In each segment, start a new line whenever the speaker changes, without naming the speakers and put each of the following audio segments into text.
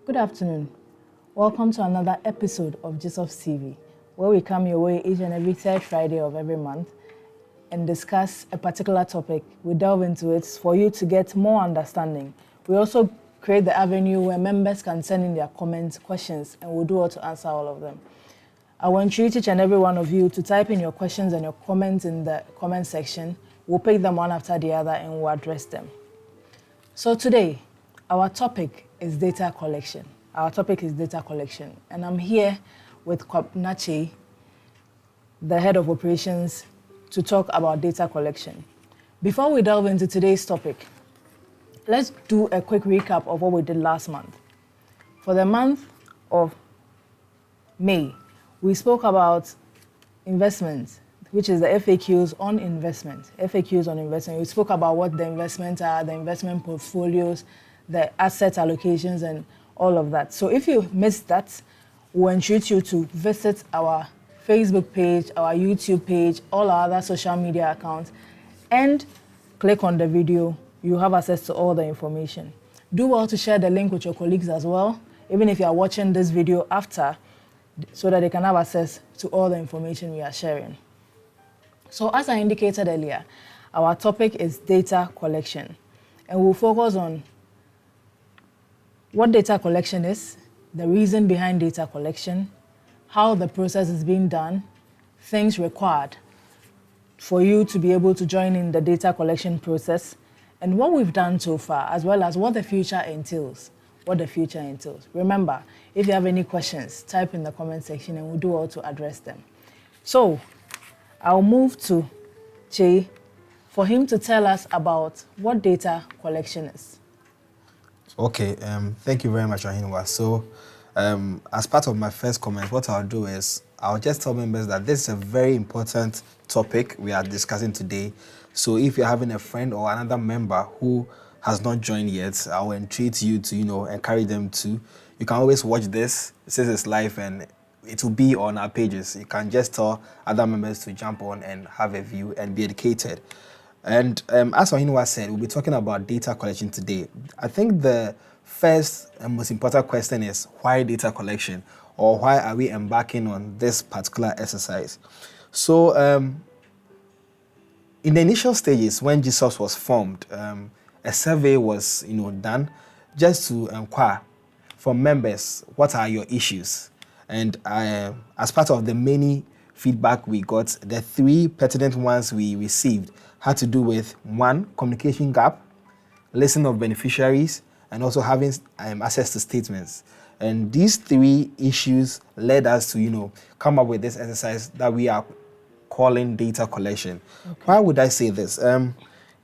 Good afternoon. Welcome to another episode of GESOPS TV, where we come your way each and every third Friday of every month and discuss a particular topic. We delve into it for you to get more understanding. We also create the avenue where members can send in their comments, questions, and we'll do all to answer all of them. I want you, each and every one of you, to type in your questions and your comments in the comment section. We'll pick them one after the other and we'll address them. So today, our topic is data collection. And I'm here with Nachi, the head of operations, to talk about data collection. Before we delve into today's topic, let's do a quick recap of what we did last month. For the month of May, we spoke about investments, which is the FAQs on investment. We spoke about what the investments are, the investment portfolios, the asset allocations, and all of that. So if you missed that, we'll entreat you to visit our Facebook page, our YouTube page, all our other social media accounts, and click on the video. You have access to all the information. Do well to share the link with your colleagues as well, even if you are watching this video after, so that they can have access to all the information we are sharing. So as I indicated earlier, our topic is data collection, and we'll focus on what data collection is, the reason behind data collection, how the process is being done, things required for you to be able to join in the data collection process, and what we've done so far, as well as what the future entails. Remember, if you have any questions, type in the comment section and we'll do all to address them. So I'll move to Che for him to tell us about what data collection is.
Okay, thank you very much, Ahinwa. So, as part of my first comment, what I'll do is I'll just tell members that this is a very important topic we are discussing today. So if you're having a friend or another member who has not joined yet, I will entreat you to, encourage them to. You can always watch this since it's live and it will be on our pages. You can just tell other members to jump on and have a view and be educated. And as Ohinwa said, we'll be talking about data collection today. I think the first and most important question is why data collection, or why are we embarking on this particular exercise? So in the initial stages when GESOPS was formed, a survey was done just to inquire from members what are your issues. And as part of the many feedback we got, the three pertinent ones we received had to do with 1, communication gap, listing of beneficiaries, and also having access to statements. And these three issues led us to, come up with this exercise that we are calling data collection. Okay. Why would I say this?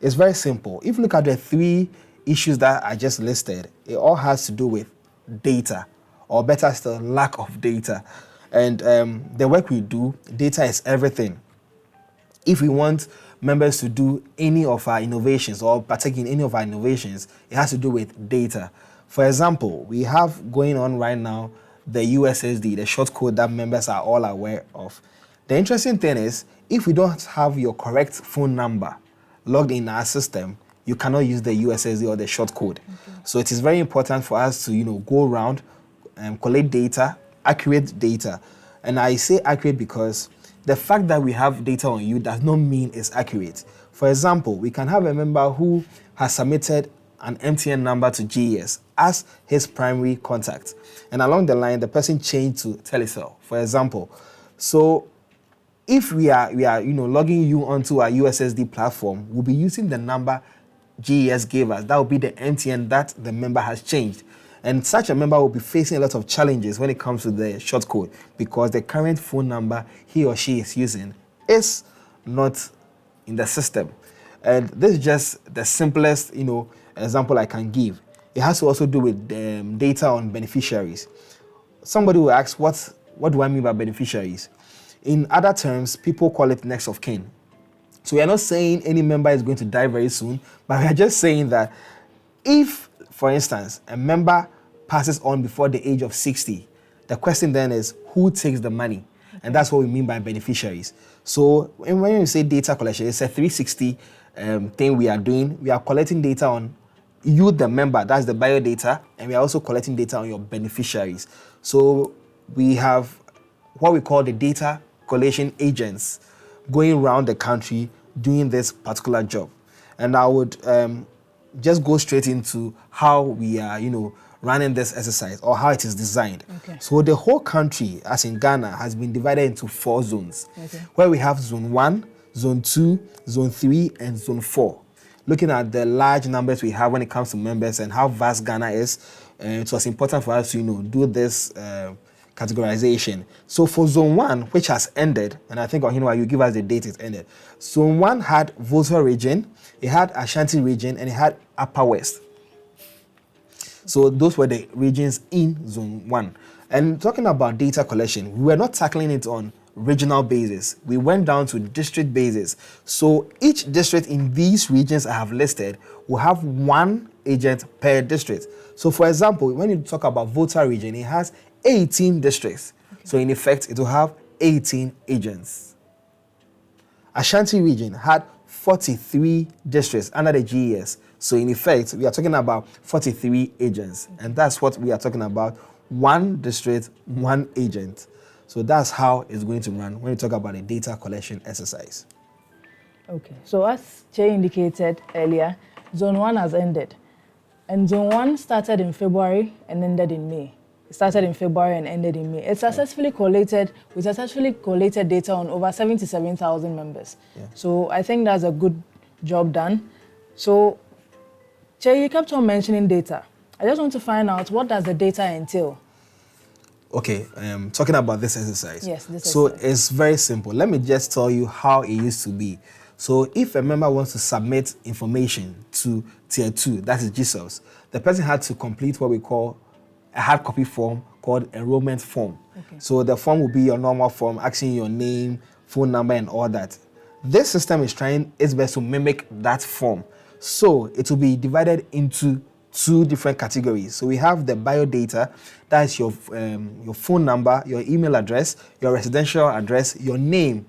It's very simple. If you look at the three issues that I just listed, it all has to do with data, or better still, lack of data. And the work we do, data is everything. If we want members to do any of our innovations or partake in any of our innovations, it has to do with data. For example, we have going on right now the USSD, the short code that members are all aware of. The interesting thing is, if we don't have your correct phone number logged in our system, you cannot use the USSD or the short code. Okay. So it is very important for us to go around and collect data, accurate data. And I say accurate because the fact that we have data on you does not mean it's accurate. For example, we can have a member who has submitted an MTN number to GES as his primary contact. And along the line, the person changed to Telecel, for example. So if we are logging you onto our USSD platform, we'll be using the number GES gave us. That will be the MTN that the member has changed. And such a member will be facing a lot of challenges when it comes to the short code, because the current phone number he or she is using is not in the system. And this is just the simplest, example I can give. It has to also do with data on beneficiaries. Somebody will ask, what do I mean by beneficiaries? In other terms, people call it next of kin. So we are not saying any member is going to die very soon, but we are just saying that if, for instance, a member passes on before the age of 60, the question then is, who takes the money? Okay. And that's what we mean by beneficiaries. So when we say data collection, it's a 360 thing we are doing. We are collecting data on you, the member, that's the biodata, and we are also collecting data on your beneficiaries. So we have what we call the data collation agents going around the country doing this particular job. And I would just go straight into how we are, running this exercise or how it is designed.
Okay.
So the whole country, as in Ghana, has been divided into 4 zones, where we have Zone 1, Zone 2, Zone 3, and Zone 4. Looking at the large numbers we have when it comes to members and how vast Ghana is, it was important for us to, do this categorization. So for Zone 1, which has ended, and I think, you give us the date it ended. Zone 1 had Volta region, it had Ashanti region, and it had Upper West. So those were the regions in Zone 1. And talking about data collection, we were not tackling it on regional basis. We went down to district basis. So each district in these regions I have listed will have 1 agent per district. So for example, when you talk about Volta region, it has 18 districts. So in effect, it will have 18 agents. Ashanti region had 43 districts under the GES. So in effect, we are talking about 43 agents. And that's what we are talking about. 1 district, 1 agent. So that's how it's going to run when you talk about a data collection exercise.
Okay. So as Che indicated earlier, Zone 1 has ended. And Zone 1 started in February and ended in May. It started in February and ended in May. We successfully collated data on over 77,000 members.
Yeah.
So I think that's a good job done. So, Che, you kept on mentioning data. I just want to find out, what does the data entail?
Okay, talking about this exercise.
Yes, this
So
exercise.
it's very simple. Let me just tell you how it used to be. So if a member wants to submit information to Tier 2, that is GESOPS, the person had to complete what we call a hard copy form called enrollment form.
Okay.
So the form will be your normal form, asking your name, phone number, and all that. This system is trying its best to mimic that form. So it will be divided into 2 different categories. So we have the biodata, that's your phone number, your email address, your residential address, your name,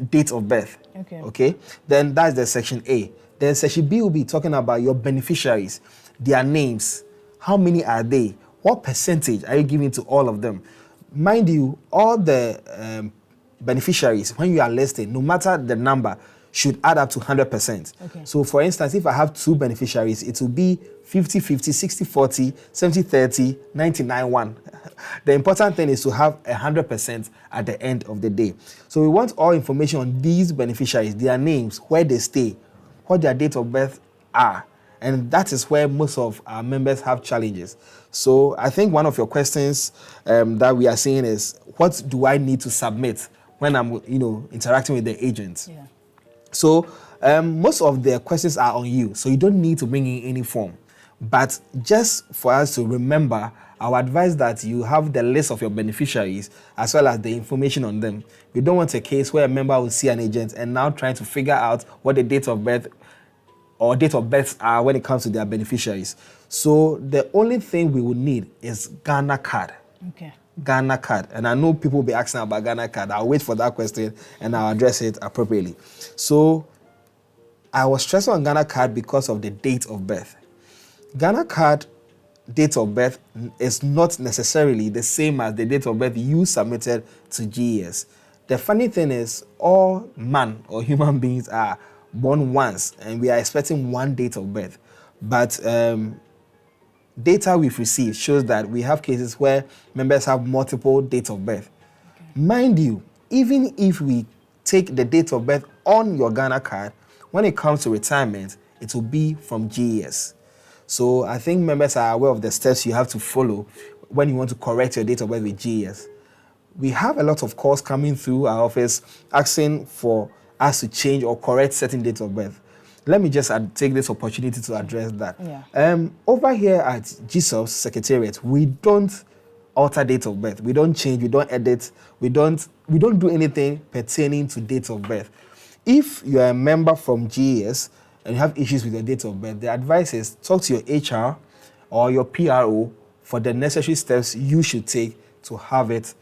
date of birth. Okay. Then that's the section A. Then section B will be talking about your beneficiaries, their names, how many are they, what percentage are you giving to all of them. Mind you, all the beneficiaries, when you are listed, no matter the number, should add up to 100%.
Okay.
So for instance, if I have 2 beneficiaries, it will be 50-50, 60-40, 70-30, 99-1. The important thing is to have 100% at the end of the day. So we want all information on these beneficiaries, their names, where they stay, what their date of birth are. And that is where most of our members have challenges. So I think one of your questions that we are seeing is, what do I need to submit when I'm, interacting with the agent?
Yeah.
So most of the questions are on you, so you don't need to bring in any form. But just for us to remember, I would advise that you have the list of your beneficiaries as well as the information on them. We don't want a case where a member will see an agent and now trying to figure out what the date of birth or date of births are when it comes to their beneficiaries. So the only thing we would need is Ghana card.
Okay.
Ghana card. And I know people will be asking about Ghana card. I'll wait for that question and I'll address it appropriately. So I was stressing on Ghana card because of the date of birth. Ghana card date of birth is not necessarily the same as the date of birth you submitted to GES. The funny thing is, all man or human beings are born once and we are expecting one date of birth. But data we've received shows that we have cases where members have multiple dates of birth. Okay. Mind you, even if we take the date of birth on your Ghana card, when it comes to retirement, it will be from GES. So I think members are aware of the steps you have to follow when you want to correct your date of birth with GES. We have a lot of calls coming through our office asking for us to change or correct certain dates of birth. Let me just take this opportunity to address that.
Yeah.
Over here at GESOPS Secretariat, we don't alter date of birth. We don't change, we don't edit, we don't do anything pertaining to date of birth. If you are a member from GES and you have issues with your date of birth, the advice is talk to your HR or your PRO for the necessary steps you should take to have it,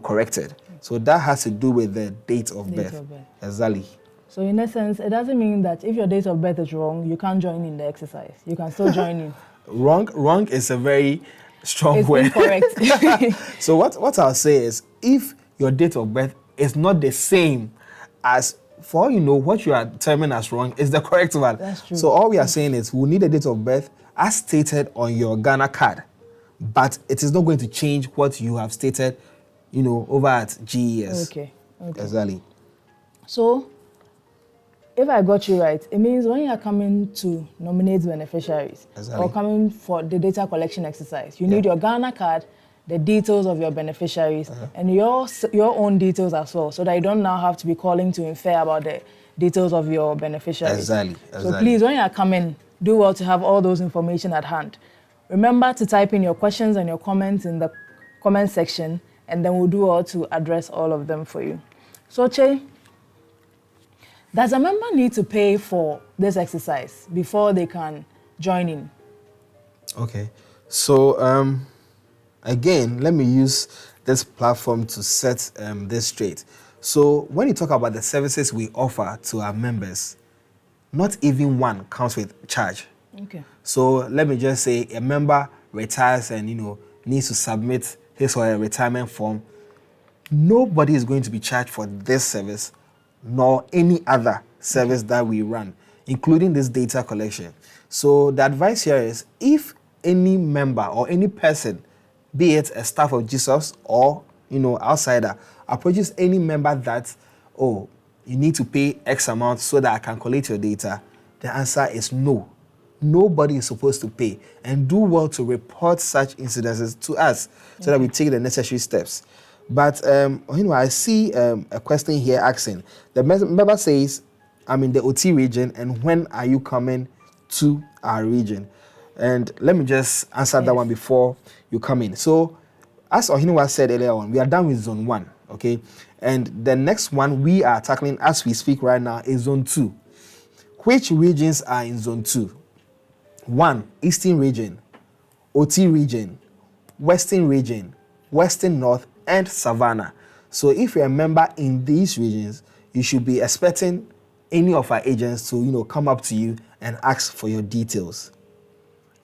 corrected. So that has to do with the date of birth.
Of birth.
Exactly.
So in essence, it doesn't mean that if your date of birth is wrong, you can't join in the exercise. You can still join in.
Wrong is a very strong
It's
word.
incorrect.
So what I'll say is, if your date of birth is not the same as, for all you know, what you are determining as wrong is the correct one.
That's true.
So all we are saying is we need a date of birth as stated on your Ghana card, but it is not going to change what you have stated, over at GES.
Okay.
Exactly.
So, if I got you right, it means when you are coming to nominate beneficiaries
Exactly.
or coming for the data collection exercise, you need your Ghana card, the details of your beneficiaries, and your own details as well, so that you don't now have to be calling to infer about the details of your beneficiaries.
Exactly.
So please, when you are coming, do well to have all those information at hand. Remember to type in your questions and your comments in the comment section, and then we'll do well to address all of them for you. So, Che, does a member need to pay for this exercise before they can join in?
Okay. So, again, let me use this platform to set this straight. So, when you talk about the services we offer to our members, not even one comes with charge.
Okay.
So, let me just say a member retires and, needs to submit his or her retirement form. Nobody is going to be charged for this service, nor any other service that we run, including this data collection. So the advice here is, if any member or any person, be it a staff of GESOPS or outsider, approaches any member that, oh, you need to pay X amount so that I can collect your data, the answer is no. Nobody is supposed to pay, and do well to report such incidences to us so that we take the necessary steps. But I see a question here asking. The member says, I'm in the OT region, and when are you coming to our region? And let me just answer that one before you come in. So, as Ohinwa said earlier on, we are done with Zone 1, okay? And the next one we are tackling as we speak right now is Zone 2. Which regions are in Zone 2? 1, Eastern Region, OT Region, Western Region, Western North, and Savannah. So if you're a member in these regions, you should be expecting any of our agents to, come up to you and ask for your details.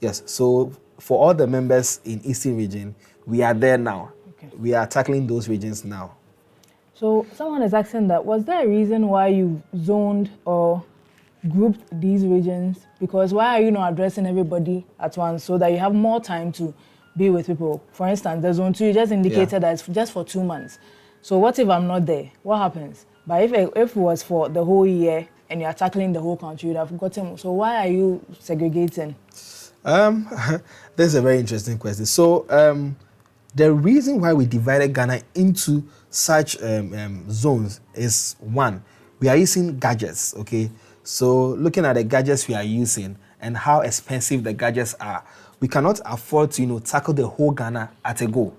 Yes, so for all the members in Eastern Region, we are there now. Okay. We are tackling those regions now.
So someone is asking that, was there a reason why you zoned or grouped these regions? Because why are you not addressing everybody at once so that you have more time to be with people? For instance, the Zone 2, you just indicated that it's just for 2 months. So what if I'm not there? What happens? But if it was for the whole year and you're tackling the whole country, you'd have gotten. So why are you segregating?
That's a very interesting question. So the reason why we divided Ghana into such zones is, 1, we are using gadgets, okay? So looking at the gadgets we are using and how expensive the gadgets are, we cannot afford to, tackle the whole Ghana at a go.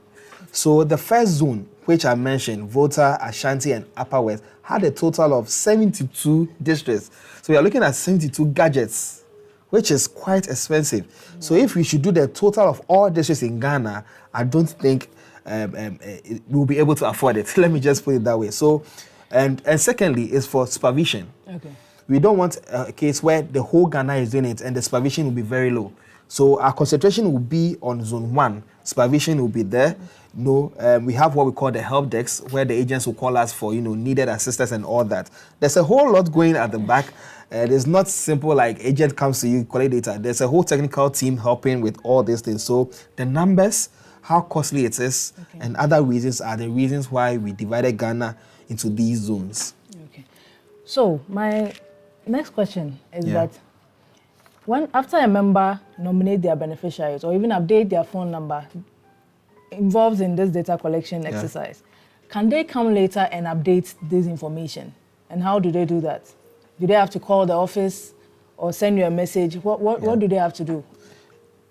So the first zone, which I mentioned, Volta, Ashanti, and Upper West, had a total of 72 districts. So we are looking at 72 gadgets, which is quite expensive. So if we should do the total of all districts in Ghana, I don't think we'll be able to afford it. Let me just put it that way. So, and secondly, is for supervision. Okay. We don't want a case where the whole Ghana is doing it and the supervision will be very low. So our concentration will be on Zone 1. Supervision will be there. We have what we call the help desk, where the agents will call us for, needed assistance and all that. There's a whole lot going at the back. It's not simple like agent comes to you, collect data. There's a whole technical team helping with all these things. So the numbers, how costly it is, and other reasons are the reasons why we divided Ghana into these zones. Okay.
So my next question is that, after a member nominate their beneficiaries or even update their phone number involved in this data collection exercise, can they come later and update this information? And how do they do that? Do they have to call the office or send you a message? What do they have to do?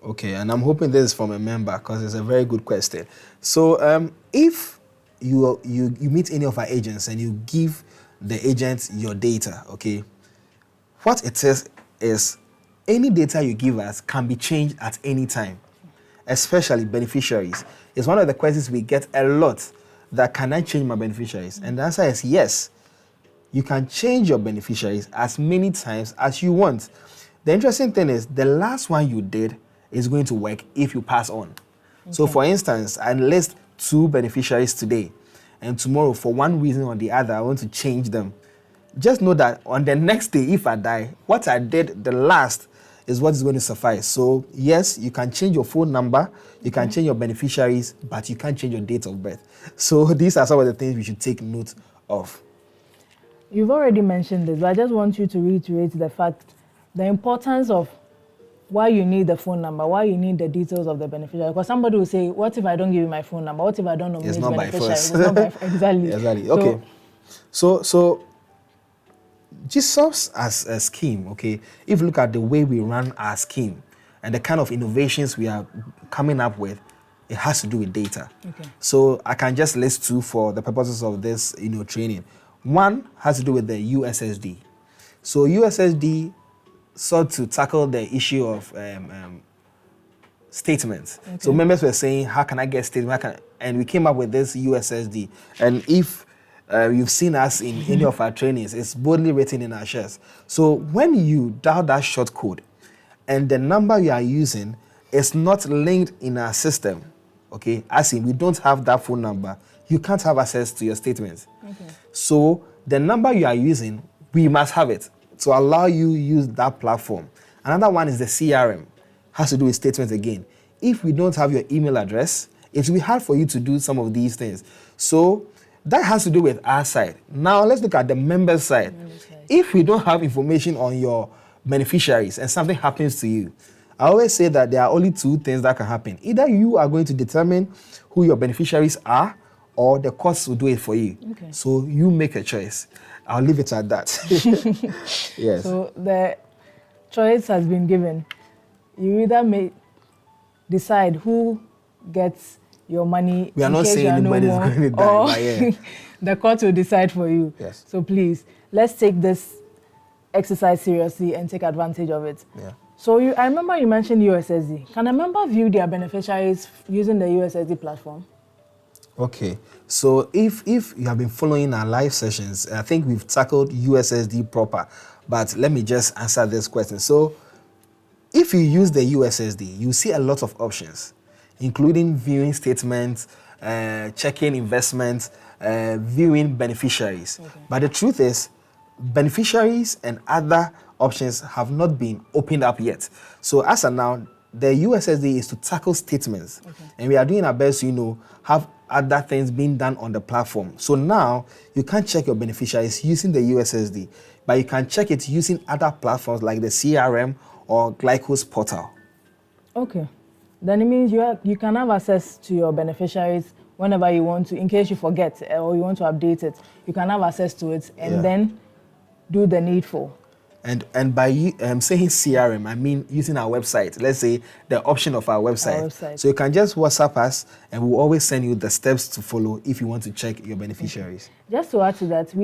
Okay, and I'm hoping this is from a member because it's a very good question. So if you meet any of our agents and you give the agent your data, okay, what it is any data you give us can be changed at any time, especially beneficiaries. It's one of the questions we get a lot, that can I change my beneficiaries? And the answer is yes. you can change your beneficiaries as many times as you want. The interesting thing is the last one you did is going to work if you pass on. Okay. So for instance, I list 2 beneficiaries today, and tomorrow for one reason or the other, I want to change them. Just know that on the next day, if I die, what I did the last is what is going to suffice. So yes, you can change your phone number, you can change your beneficiaries, but you can't change your date of birth. So these are some of the things we should take note of.
You've already mentioned this, but I just want you to reiterate the importance of why you need the phone number, why you need the details of the beneficiary. Because somebody will say, what if I don't give you my phone number? What if I don't nominate beneficiary? It's not by force. Exactly.
Okay. So GESOPS as a scheme, okay, if you look at the way we run our scheme and the kind of innovations we are coming up with, it has to do with data. Okay. So I can just list 2 for the purposes of this, training. One has to do with the USSD. So USSD sought to tackle the issue of statements. Okay. So members were saying, how can I get statements? And we came up with this USSD. And if you've seen us in any of our trainings, it's boldly written in our shares. So when you dial that short code and the number you are using is not linked in our system, okay, as in we don't have that phone number, you can't have access to your statements. Okay. So the number you are using, we must have it to allow you use that platform. Another one is the CRM, has to do with statements again. If we don't have your email address, it will be hard for you to do some of these things. So that has to do with our side. Now let's look at the member side. If we don't have information on your beneficiaries and something happens to you, I always say that there are only 2 things that can happen. Either you are going to determine who your beneficiaries are, or the courts will do it for you. Okay. So you make a choice. I'll leave it at that. Yes.
So the choice has been given. You either may decide who gets your money.
We are not saying anybody's going to die,
or
but yeah.
The court will decide for you.
Yes.
So please, let's take this exercise seriously and take advantage of it.
Yeah.
So I remember you mentioned USSD. Can a member view their beneficiaries using the USSD platform?
Okay, so if you have been following our live sessions, I think we've tackled USSD proper, but let me just answer this question. So if you use the USSD, you see a lot of options, including viewing statements, checking investments, viewing beneficiaries. Okay. But the truth is, beneficiaries and other options have not been opened up yet. So as of now, the USSD is to tackle statements. Okay. And we are doing our best to, have other things being done on the platform. So now you can't check your beneficiaries using the USSD, but you can check it using other platforms like the CRM or Glyco's portal. Okay.
Then it means you can have access to your beneficiaries whenever you want to, in case you forget or you want to update it. You can have access to it and then do the needful.
And by saying CRM, I mean using our website. Let's say the option of our website. So you can just WhatsApp us and we'll always send you the steps to follow if you want to check your beneficiaries.
Okay. Just to add to that,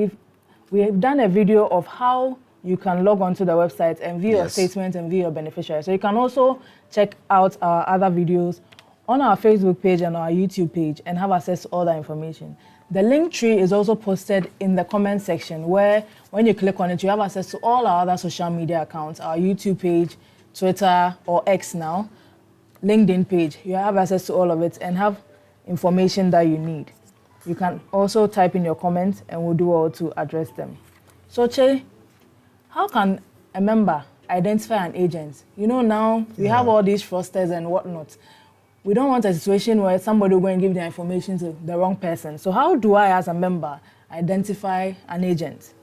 we've done a video of how you can log onto the website and view your statement and view your beneficiaries. So you can also check out our other videos on our Facebook page and our YouTube page and have access to all that information. The link tree is also posted in the comment section where when you click on it, you have access to all our other social media accounts, our YouTube page, Twitter or X now, LinkedIn page. You have access to all of it and have information that you need. You can also type in your comments and we'll do all to address them. So Che, how can a member identify an agent? Now we have all these fraudsters and whatnot. We don't want a situation where somebody will go and give their information to the wrong person. So how do I, as a member, identify an agent?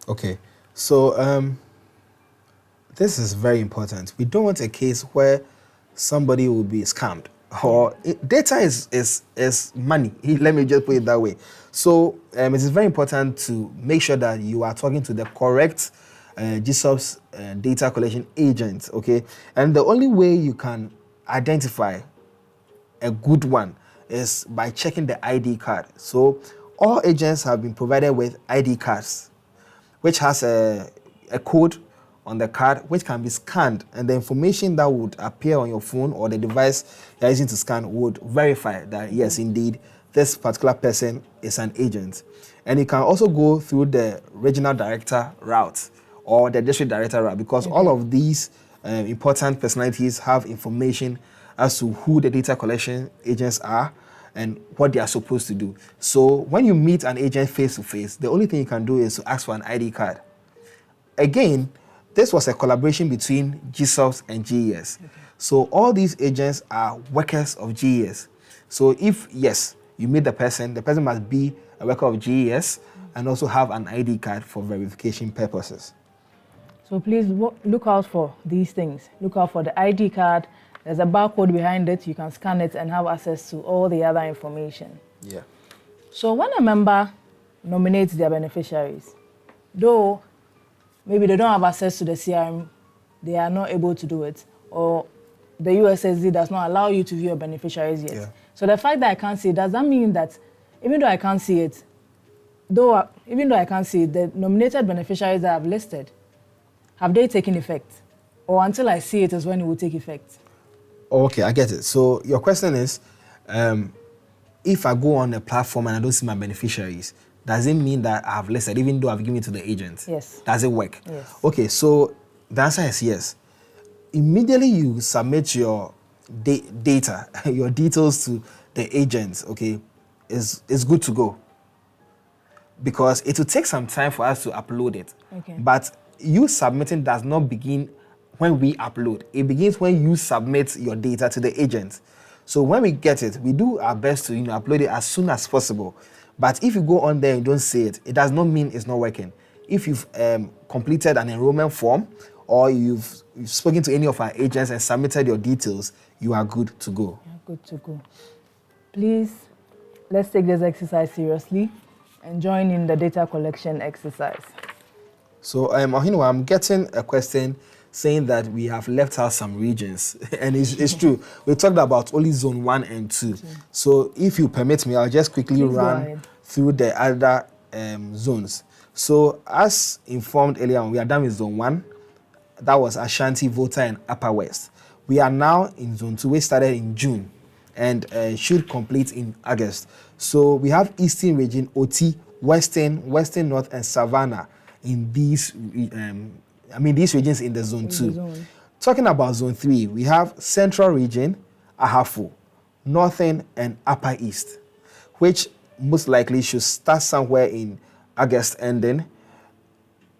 Okay, so this is very important. We don't want a case where somebody will be scammed or data is money. Let me just put it that way. So it is very important to make sure that you are talking to the correct GESOPS data collection agent, okay? And the only way you can identify a good one is by checking the ID card. So all agents have been provided with ID cards, which has a code on the card which can be scanned, and the information that would appear on your phone or the device you're using to scan would verify that yes, indeed, this particular person is an agent. And you can also go through the regional director route or the district director route, because all of these important personalities have information as to who the data collection agents are and what they are supposed to do. So when you meet an agent face to face, the only thing you can do is to ask for an ID card. Again, this was a collaboration between GESOPS and GES. So all these agents are workers of GES. So if, yes, you meet the person must be a worker of GES and also have an ID card for verification purposes.
So please look out for these things. Look out for the ID card. There's a barcode behind it. You can scan it and have access to all the other information.
Yeah.
So when a member nominates their beneficiaries, though maybe they don't have access to the CRM, they are not able to do it, or the USSD does not allow you to view your beneficiaries yet.
Yeah.
So the fact that I can't see it, does that mean that even though I can't see it, the nominated beneficiaries that I've listed, have they taken effect? Or until I see it is when it will take effect?
Okay, I get it. So your question is, if I go on a platform and I don't see my beneficiaries, does it mean that I have listed, even though I've given it to the agent?
Yes.
Does it work?
Yes.
Okay, so the answer is yes. Immediately you submit your data, your details to the agent, okay, it's good to go. Because it will take some time for us to upload it.
Okay.
But you submitting does not begin when we upload. It begins when you submit your data to the agent. So when we get it, we do our best to upload it as soon as possible. But if you go on there and don't see it, it does not mean it's not working. If you've completed an enrollment form or you've spoken to any of our agents and submitted your details, you are good to go.
You're good to go. Please, let's take this exercise seriously and join in the data collection exercise.
So, I'm getting a question saying that we have left out some regions. And it's true. We talked about only zone 1 and 2. So if you permit me, I'll just quickly run through the other zones. So as informed earlier on, we are done with zone 1. That was Ashanti, Volta, and Upper West. We are now in zone 2. We started in June and should complete in August. So we have Eastern Region, OT, Western North, and Savannah in these these regions in the zone 2. Talking about zone 3, we have Central Region, Ahafo, Northern, and Upper East, which most likely should start somewhere in August ending.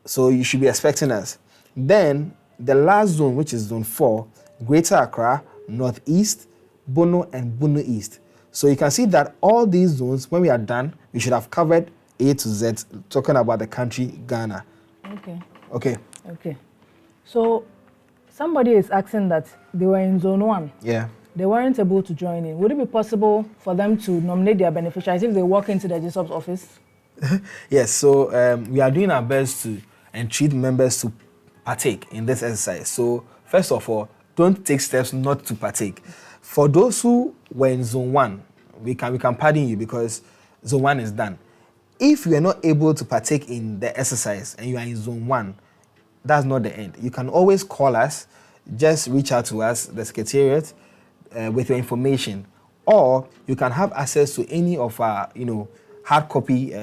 So you should be expecting us. Then the last zone, which is zone 4, Greater Accra, Northeast, Bono, and Bono East. So you can see that all these zones, when we are done, we should have covered A to Z, talking about the country Ghana. Okay.
So somebody is asking that they were in zone 1.
Yeah.
They weren't able to join in. Would it be possible for them to nominate their beneficiaries if they walk into the GESOPS office?
Yes, so we are doing our best to entreat members to partake in this exercise. So first of all, don't take steps not to partake. For those who were in zone 1, we can pardon you because zone 1 is done. If you are not able to partake in the exercise and you are in zone 1, that's not the end. You can always call us, just reach out to us, the Secretariat, with your information, or you can have access to any of our, hard copy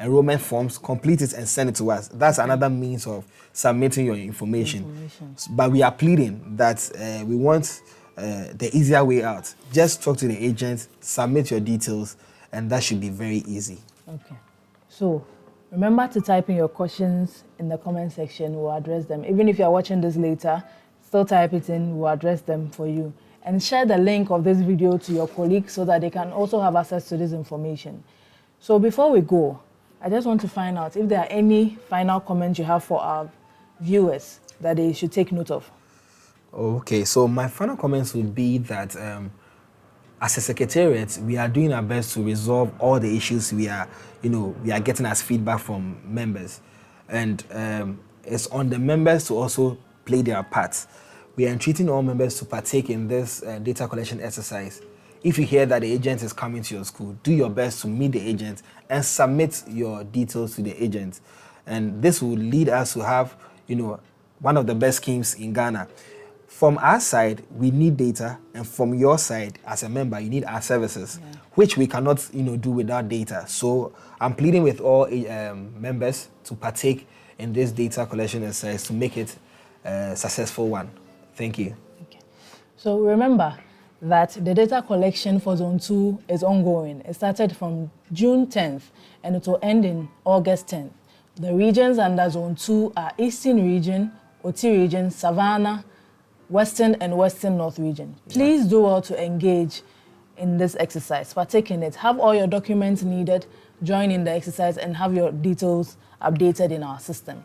enrollment forms, complete it and send it to us. That's another means of submitting your information. But we are pleading that we want the easier way out. Just talk to the agent, submit your details, and that should be very easy.
Okay. So remember to type in your questions in the comment section. We'll address them. Even if you're watching this later, still type it in. We'll address them for you. And share the link of this video to your colleagues so that they can also have access to this information. So before we go, I just want to find out if there are any final comments you have for our viewers that they should take note of.
Okay, so my final comments would be that as a secretariat, we are doing our best to resolve all the issues we are getting as feedback from members. And it's on the members to also play their part. We are entreating all members to partake in this data collection exercise. If you hear that the agent is coming to your school, do your best to meet the agent and submit your details to the agent. And this will lead us to have, one of the best schemes in Ghana. from our side, we need data, and from your side, as a member, you need our services, which we cannot, do without data. So I'm pleading with all members to partake in this data collection exercise to make it a successful one. Thank you.
Okay. So remember that the data collection for Zone 2 is ongoing. It started from June 10th and it will end in August 10th. The regions under Zone 2 are Eastern Region, Oti Region, Savannah, Western and Western North Region. Please do well to engage in this exercise. Partake in it. Have all your documents needed, join in the exercise, and have your details updated in our system.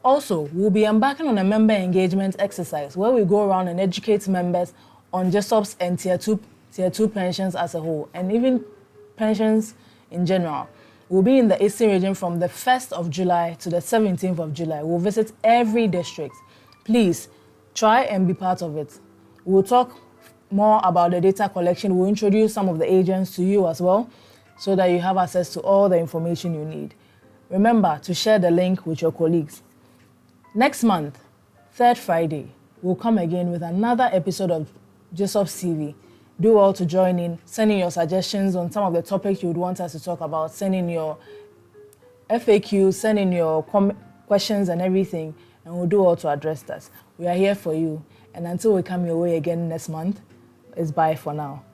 Also, we'll be embarking on a member engagement exercise where we go around and educate members on GESOPS and tier 2 pensions as a whole, and even pensions in general. We'll be in the Eastern Region from the 1st of July to the 17th of July. We'll visit every district. Please, try and be part of it. We'll talk more about the data collection. We'll introduce some of the agents to you as well, so that you have access to all the information you need. Remember to share the link with your colleagues. Next month, third Friday, we'll come again with another episode of GESOPS TV. Do well to join in, send in your suggestions on some of the topics you would want us to talk about, send in your FAQs, send in your questions and everything, and we'll do all to address that. We are here for you. And until we come your way again next month, it's bye for now.